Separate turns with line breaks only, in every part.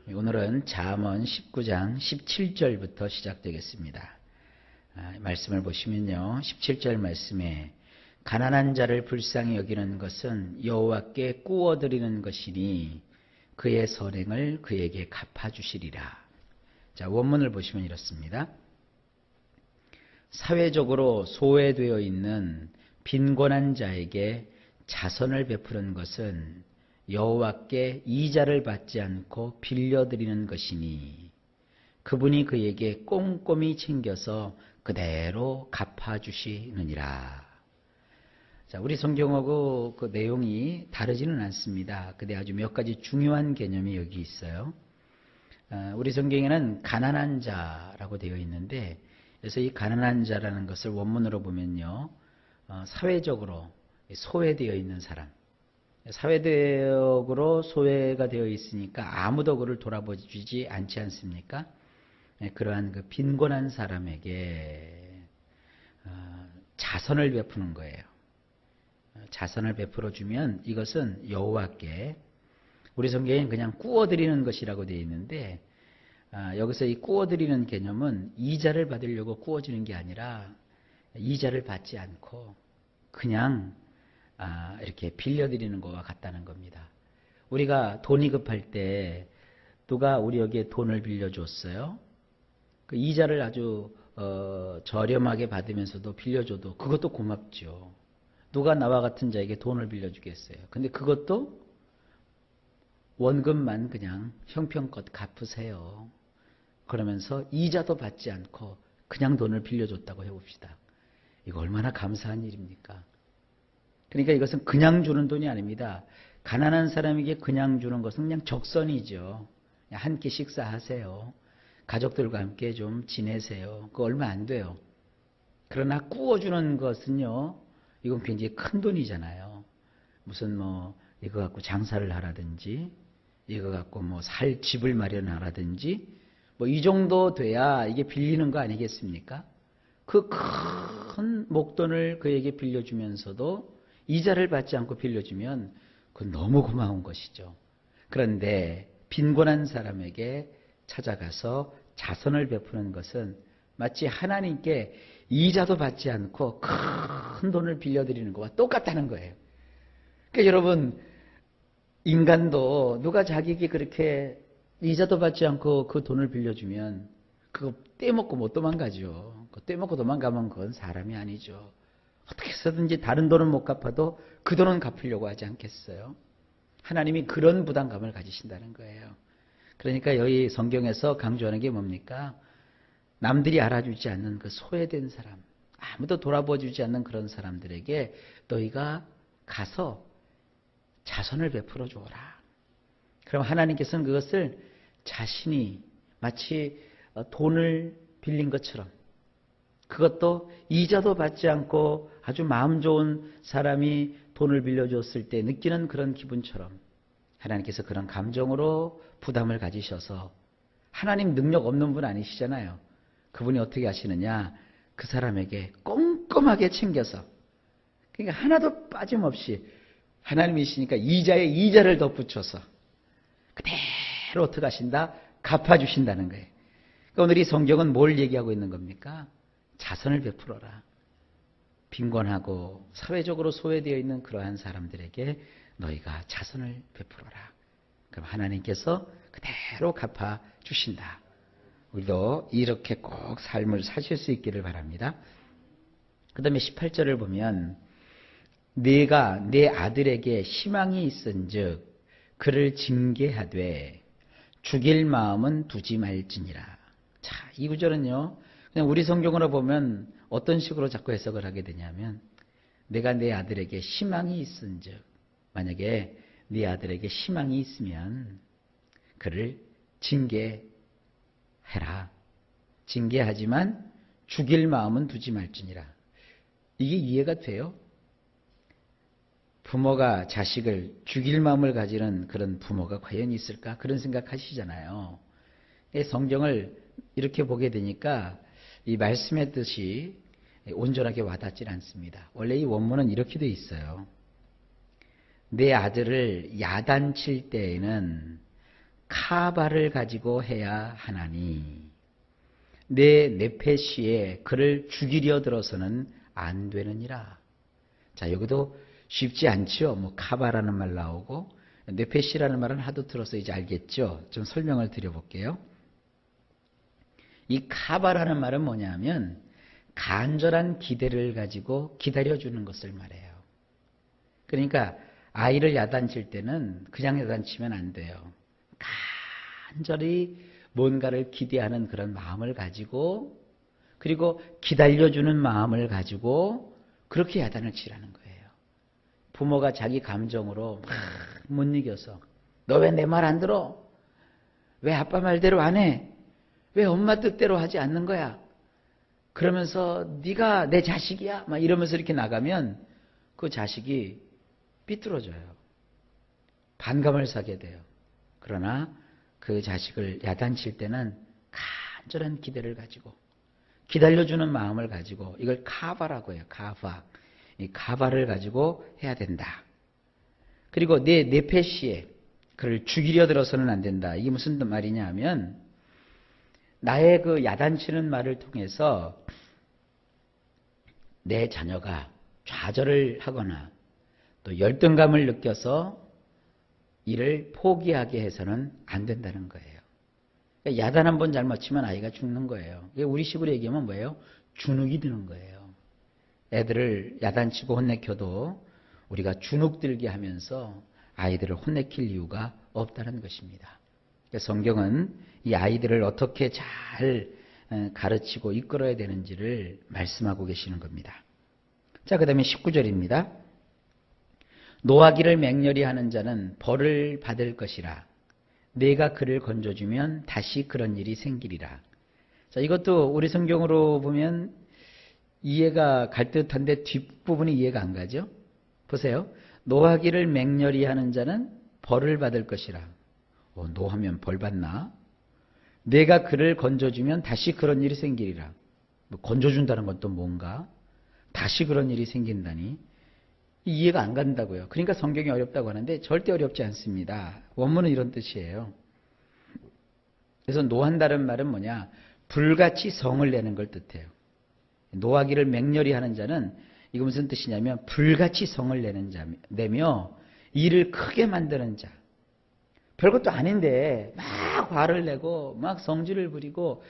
오늘은 잠언 19장 17절부터 시작되겠습니다. 말씀을 보시면요. 17절 말씀에 가난한 자를 불쌍히 여기는 것은 여호와께 꾸어드리는 것이니 그의 선행을 그에게 갚아주시리라. 자, 원문을 보시면 이렇습니다. 사회적으로 소외되어 있는 빈곤한 자에게 자선을 베푸는 것은 여호와께 이자를 받지 않고 빌려드리는 것이니 그분이 그에게 꼼꼼히 챙겨서 그대로 갚아주시느니라. 자, 우리 성경하고 그 내용이 다르지는 않습니다. 근데 아주 몇 가지 중요한 개념이 여기 있어요. 우리 성경에는 가난한 자라고 되어 있는데, 그래서 이 가난한 자라는 것을 원문으로 보면요, 사회적으로 소외되어 있는 사람, 사회적으로 소외가 되어 있으니까 아무도 그를 돌아보지 않지 않습니까? 그러한 그 빈곤한 사람에게 자선을 베푸는 거예요. 자선을 베풀어 주면 이것은 여호와께, 우리 성경에는 그냥 꾸어드리는 것이라고 되어 있는데, 여기서 이 꾸어드리는 개념은 이자를 받으려고 꾸어주는 게 아니라 이자를 받지 않고 그냥 이렇게 빌려드리는 것과 같다는 겁니다. 우리가 돈이 급할 때 누가 우리에게 돈을 빌려줬어요? 그 이자를 아주 저렴하게 받으면서도 빌려줘도 그것도 고맙죠. 누가 나와 같은 자에게 돈을 빌려주겠어요? 근데 그것도 원금만 그냥 형편껏 갚으세요. 그러면서 이자도 받지 않고 그냥 돈을 빌려줬다고 해봅시다. 이거 얼마나 감사한 일입니까? 그러니까 이것은 그냥 주는 돈이 아닙니다. 가난한 사람에게 그냥 주는 것은 그냥 적선이죠. 한 끼 식사하세요. 가족들과 함께 좀 지내세요. 그거 얼마 안 돼요. 그러나 꾸어주는 것은요, 이건 굉장히 큰 돈이잖아요. 무슨 이거 갖고 장사를 하라든지, 이거 갖고 살 집을 마련하라든지, 이 정도 돼야 이게 빌리는 거 아니겠습니까? 그 큰 목돈을 그에게 빌려주면서도 이자를 받지 않고 빌려주면 그건 너무 고마운 것이죠. 그런데 빈곤한 사람에게 찾아가서 자선을 베푸는 것은 마치 하나님께 이자도 받지 않고 큰 돈을 빌려드리는 것과 똑같다는 거예요. 그러니까 여러분, 인간도 누가 자기에게 그렇게 이자도 받지 않고 그 돈을 빌려주면 그거 떼먹고 못 도망가죠. 떼먹고 도망가면 그건 사람이 아니죠. 어떻게 해서든지 다른 돈은 못 갚아도 그 돈은 갚으려고 하지 않겠어요? 하나님이 그런 부담감을 가지신다는 거예요. 그러니까 여기 성경에서 강조하는 게 뭡니까? 남들이 알아주지 않는 그 소외된 사람, 아무도 돌아보주지 않는 그런 사람들에게 너희가 가서 자선을 베풀어 주어라. 그럼 하나님께서는 그것을 자신이 마치 돈을 빌린 것처럼, 그것도 이자도 받지 않고 아주 마음 좋은 사람이 돈을 빌려줬을 때 느끼는 그런 기분처럼 하나님께서 그런 감정으로 부담을 가지셔서, 하나님 능력 없는 분 아니시잖아요. 그분이 어떻게 하시느냐, 그 사람에게 꼼꼼하게 챙겨서, 그러니까 하나도 빠짐없이 하나님이시니까 이자에 이자를 덧붙여서 그대로 어떻게 하신다? 갚아주신다는 거예요. 그러니까 오늘 이 성경은 뭘 얘기하고 있는 겁니까? 자선을 베풀어라. 빈곤하고 사회적으로 소외되어 있는 그러한 사람들에게 너희가 자선을 베풀어라. 그럼 하나님께서 그대로 갚아주신다. 우리도 이렇게 꼭 삶을 사실 수 있기를 바랍니다. 그 다음에 18절을 보면 네가 내 아들에게 희망이 있은즉 그를 징계하되 죽일 마음은 두지 말지니라. 자, 이 구절은요, 그냥 우리 성경으로 보면 어떤 식으로 자꾸 해석을 하게 되냐면, 내가 내 아들에게 희망이 있은즉, 만약에 네 아들에게 희망이 있으면 그를 징계해라. 징계하지만 죽일 마음은 두지 말지니라. 이게 이해가 돼요? 부모가 자식을 죽일 마음을 가지는 그런 부모가 과연 있을까? 그런 생각하시잖아요. 성경을 이렇게 보게 되니까 이 말씀의 뜻이 온전하게 와닿질 않습니다. 원래 이 원문은 이렇게 돼 있어요. 내 아들을 야단칠 때에는 카바를 가지고 해야 하나니 내 네페시에 그를 죽이려 들어서는 안 되느니라. 자, 여기도 쉽지 않죠. 뭐 카바라는 말 나오고 네페시라는 말은 하도 들어서 이제 알겠죠. 좀 설명을 드려볼게요. 이 카바라는 말은 뭐냐면 간절한 기대를 가지고 기다려주는 것을 말해요. 그러니까 아이를 야단칠 때는 그냥 야단치면 안 돼요. 간절히 뭔가를 기대하는 그런 마음을 가지고 그리고 기다려주는 마음을 가지고 그렇게 야단을 치라는 거예요. 부모가 자기 감정으로 막 못 이겨서 너 왜 내 말 안 들어? 왜 아빠 말대로 안 해? 왜 엄마 뜻대로 하지 않는 거야? 그러면서 네가 내 자식이야? 막 이러면서 이렇게 나가면 그 자식이 삐뚤어져요. 반감을 사게 돼요. 그러나 그 자식을 야단칠 때는 간절한 기대를 가지고 기다려주는 마음을 가지고 이걸 카바라고 해요. 카바. 이 카바를 가지고 해야 된다. 그리고 내 네페시에 그를 죽이려 들어서는 안 된다. 이게 무슨 말이냐 하면 나의 그 야단치는 말을 통해서 내 자녀가 좌절을 하거나 또 열등감을 느껴서 이를 포기하게 해서는 안 된다는 거예요. 야단 한 번 잘못 치면 아이가 죽는 거예요. 우리 식으로 얘기하면 뭐예요? 주눅이 드는 거예요. 애들을 야단치고 혼내켜도 우리가 주눅 들게 하면서 아이들을 혼내킬 이유가 없다는 것입니다. 성경은 이 아이들을 어떻게 잘 가르치고 이끌어야 되는지를 말씀하고 계시는 겁니다. 자, 그 다음에 19절입니다. 노하기를 맹렬히 하는 자는 벌을 받을 것이라. 내가 그를 건져주면 다시 그런 일이 생기리라. 자, 이것도 우리 성경으로 보면 이해가 갈 듯한데 뒷부분이 이해가 안 가죠? 보세요. 노하기를 맹렬히 하는 자는 벌을 받을 것이라. 노하면 벌 받나? 내가 그를 건져주면 다시 그런 일이 생기리라. 건져준다는 건 또 뭔가? 다시 그런 일이 생긴다니? 이해가 안 간다고요. 그러니까 성경이 어렵다고 하는데 절대 어렵지 않습니다. 원문은 이런 뜻이에요. 그래서 노한다는 말은 뭐냐? 불같이 성을 내는 걸 뜻해요. 노하기를 맹렬히 하는 자는 이거 무슨 뜻이냐면 불같이 성을 내며 일을 크게 만드는 자. 별것도 아닌데 막 화를 내고 막 성질을 부리고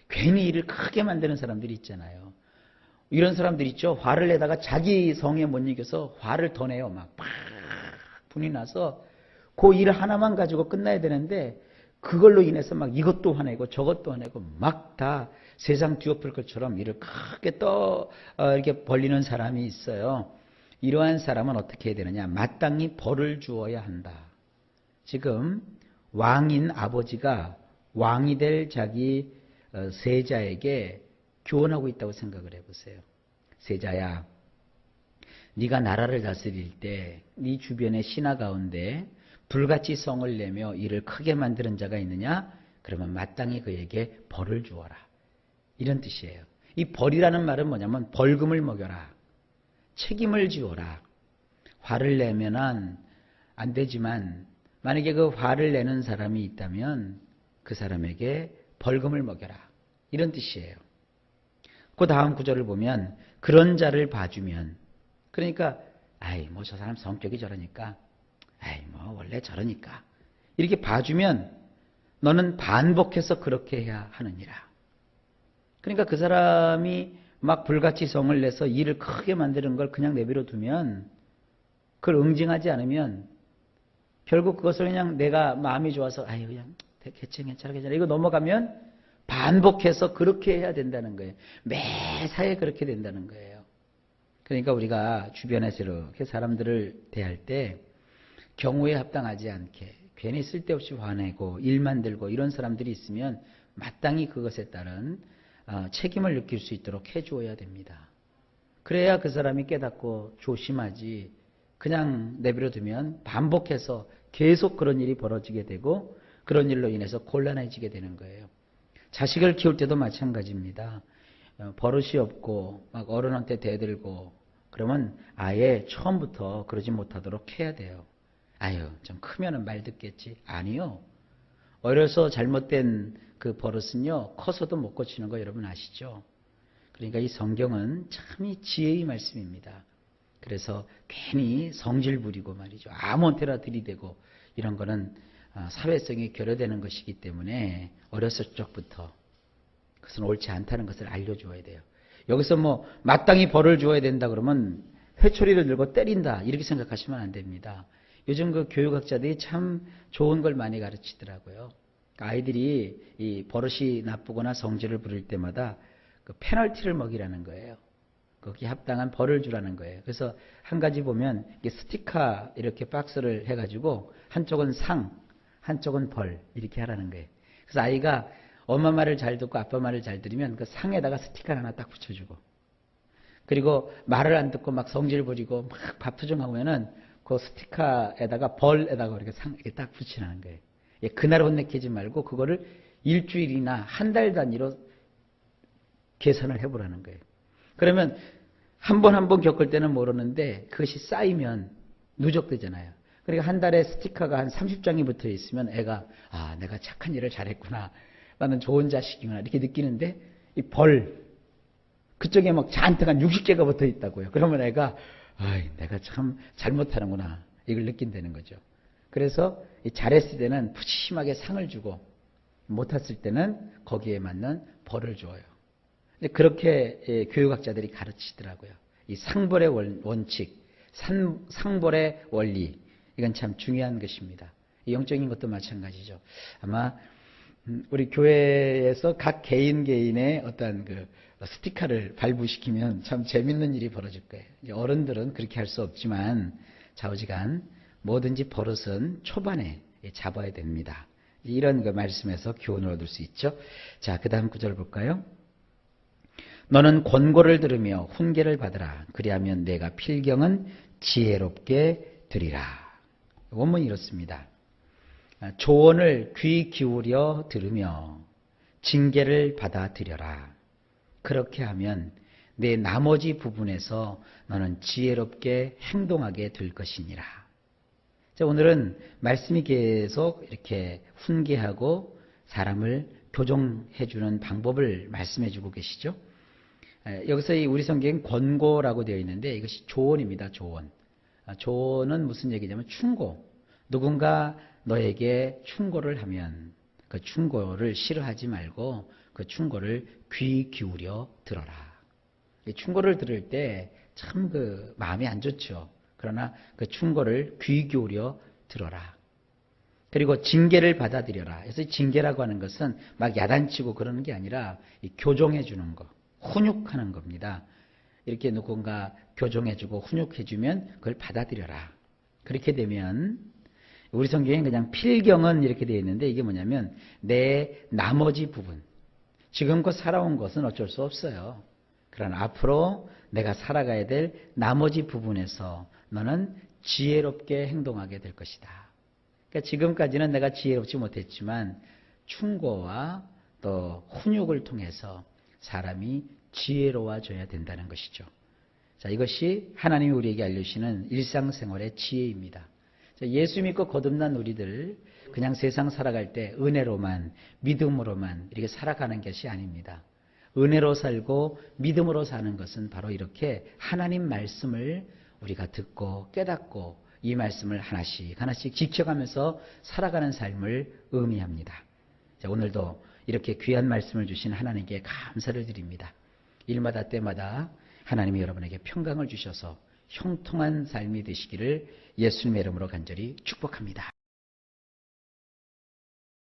괜히 일을 크게 만드는 사람들이 있잖아요. 이런 사람들 있죠. 화를 내다가 자기 성에 못 이겨서 화를 더 내요. 막 분이 나서 그 일 하나만 가지고 끝나야 되는데 그걸로 인해서 막 이것도 화내고 저것도 화내고 막 다 세상 뒤엎을 것처럼 일을 크게 이렇게 벌리는 사람이 있어요. 이러한 사람은 어떻게 해야 되느냐? 마땅히 벌을 주어야 한다. 지금 왕인 아버지가 왕이 될 자기 세자에게 교훈하고 있다고 생각을 해보세요. 세자야, 네가 나라를 다스릴 때 네 주변의 신하 가운데 불같이 성을 내며 일을 크게 만드는 자가 있느냐? 그러면 마땅히 그에게 벌을 주어라. 이런 뜻이에요. 이 벌이라는 말은 뭐냐면 벌금을 먹여라. 책임을 지어라. 화를 내면은 안 되지만 만약에 그 화를 내는 사람이 있다면 그 사람에게 벌금을 먹여라. 이런 뜻이에요. 그 다음 구절을 보면 그런 자를 봐주면 그러니까 뭐 저 사람 성격이 저러니까 뭐 원래 저러니까 이렇게 봐주면 너는 반복해서 그렇게 해야 하느니라. 그러니까 그 사람이 막 불같이 성을 내서 일을 크게 만드는 걸 그냥 내버려 두면 그걸 응징하지 않으면 결국 그것을 그냥 내가 마음이 좋아서 그냥 괜찮아 이거 넘어가면 반복해서 그렇게 해야 된다는 거예요. 매사에 그렇게 된다는 거예요. 그러니까 우리가 주변에서 이렇게 사람들을 대할 때 경우에 합당하지 않게 괜히 쓸데없이 화내고 일 만들고 이런 사람들이 있으면 마땅히 그것에 따른 책임을 느낄 수 있도록 해주어야 됩니다. 그래야 그 사람이 깨닫고 조심하지 그냥 내버려 두면 반복해서 계속 그런 일이 벌어지게 되고 그런 일로 인해서 곤란해지게 되는 거예요. 자식을 키울 때도 마찬가지입니다. 버릇이 없고 막 어른한테 대들고 그러면 아예 처음부터 그러지 못하도록 해야 돼요. 좀 크면은 말 듣겠지. 아니요. 어려서 잘못된 그 버릇은요, 커서도 못 고치는 거 여러분 아시죠? 그러니까 이 성경은 참이 지혜의 말씀입니다. 그래서 괜히 성질 부리고 말이죠. 아무한테나 들이대고 이런 거는 사회성이 결여되는 것이기 때문에 어렸을 적부터 그것은 옳지 않다는 것을 알려줘야 돼요. 여기서 뭐 마땅히 벌을 줘야 된다 그러면 회초리를 들고 때린다 이렇게 생각하시면 안 됩니다. 요즘 그 교육학자들이 참 좋은 걸 많이 가르치더라고요. 아이들이 이 버릇이 나쁘거나 성질을 부릴 때마다 그 페널티를 먹이라는 거예요. 거기에 합당한 벌을 주라는 거예요. 그래서 한 가지 보면 이게 스티커 이렇게 박스를 해가지고 한쪽은 상, 한쪽은 벌 이렇게 하라는 거예요. 그래서 아이가 엄마 말을 잘 듣고 아빠 말을 잘 들으면 그 상에다가 스티커를 하나 딱 붙여주고, 그리고 말을 안 듣고 막 성질 부리고 막 밥투정하면은 그 스티커에다가 벌에다가 이렇게 상 이렇게 딱 붙이라는 거예요. 예, 그날 혼내키지 말고 그거를 일주일이나 한 달 단위로 계산을 해보라는 거예요. 그러면 한 번 겪을 때는 모르는데 그것이 쌓이면 누적되잖아요. 그러니까 한 달에 스티커가 한 30장이 붙어 있으면 애가 내가 착한 일을 잘했구나. 나는 좋은 자식이구나. 이렇게 느끼는데 이 벌 그쪽에 막 잔뜩 한 60개가 붙어 있다고요. 그러면 애가 내가 참 잘못하는구나. 이걸 느낀다는 거죠. 그래서 잘했을 때는 푸짐하게 상을 주고 못했을 때는 거기에 맞는 벌을 줘요. 그렇게 교육학자들이 가르치더라고요. 이 상벌의 원칙, 상벌의 원리, 이건 참 중요한 것입니다. 영적인 것도 마찬가지죠. 아마 우리 교회에서 각 개인의 어떤 그 스티커를 발부시키면 참 재밌는 일이 벌어질 거예요. 어른들은 그렇게 할 수 없지만 좌우지간 뭐든지 버릇은 초반에 잡아야 됩니다. 이런 그 말씀에서 교훈을 얻을 수 있죠. 자, 그 다음 구절 볼까요? 너는 권고를 들으며 훈계를 받으라. 그리하면 내가 필경은 지혜롭게 되리라. 원문이 이렇습니다. 조언을 귀 기울여 들으며 징계를 받아들여라. 그렇게 하면 내 나머지 부분에서 너는 지혜롭게 행동하게 될 것이니라. 자, 오늘은 말씀이 계속 이렇게 훈계하고 사람을 교정해주는 방법을 말씀해주고 계시죠. 여기서 우리 성경엔 권고라고 되어 있는데 이것이 조언입니다. 조언. 조언은 무슨 얘기냐면 충고. 누군가 너에게 충고를 하면 그 충고를 싫어하지 말고 그 충고를 귀 기울여 들어라. 충고를 들을 때 참 그 마음이 안 좋죠. 그러나 그 충고를 귀 기울여 들어라. 그리고 징계를 받아들여라. 그래서 징계라고 하는 것은 막 야단치고 그러는 게 아니라 교정해 주는 거, 훈육하는 겁니다. 이렇게 누군가 교정해주고 훈육해주면 그걸 받아들여라. 그렇게 되면 우리 성경에 그냥 필경은 이렇게 되어 있는데 이게 뭐냐면 내 나머지 부분, 지금껏 살아온 것은 어쩔 수 없어요. 그러나 앞으로 내가 살아가야 될 나머지 부분에서 너는 지혜롭게 행동하게 될 것이다. 그러니까 지금까지는 내가 지혜롭지 못했지만 충고와 또 훈육을 통해서 사람이 지혜로워져야 된다는 것이죠. 자, 이것이 하나님이 우리에게 알려주시는 일상생활의 지혜입니다. 자, 예수 믿고 거듭난 우리들 그냥 세상 살아갈 때 은혜로만 믿음으로만 이렇게 살아가는 것이 아닙니다. 은혜로 살고 믿음으로 사는 것은 바로 이렇게 하나님 말씀을 우리가 듣고 깨닫고 이 말씀을 하나씩 하나씩 지켜가면서 살아가는 삶을 의미합니다. 자, 오늘도 이렇게 귀한 말씀을 주신 하나님께 감사를 드립니다. 일마다 때마다 하나님이 여러분에게 평강을 주셔서 형통한 삶이 되시기를 예수님의 이름으로 간절히 축복합니다.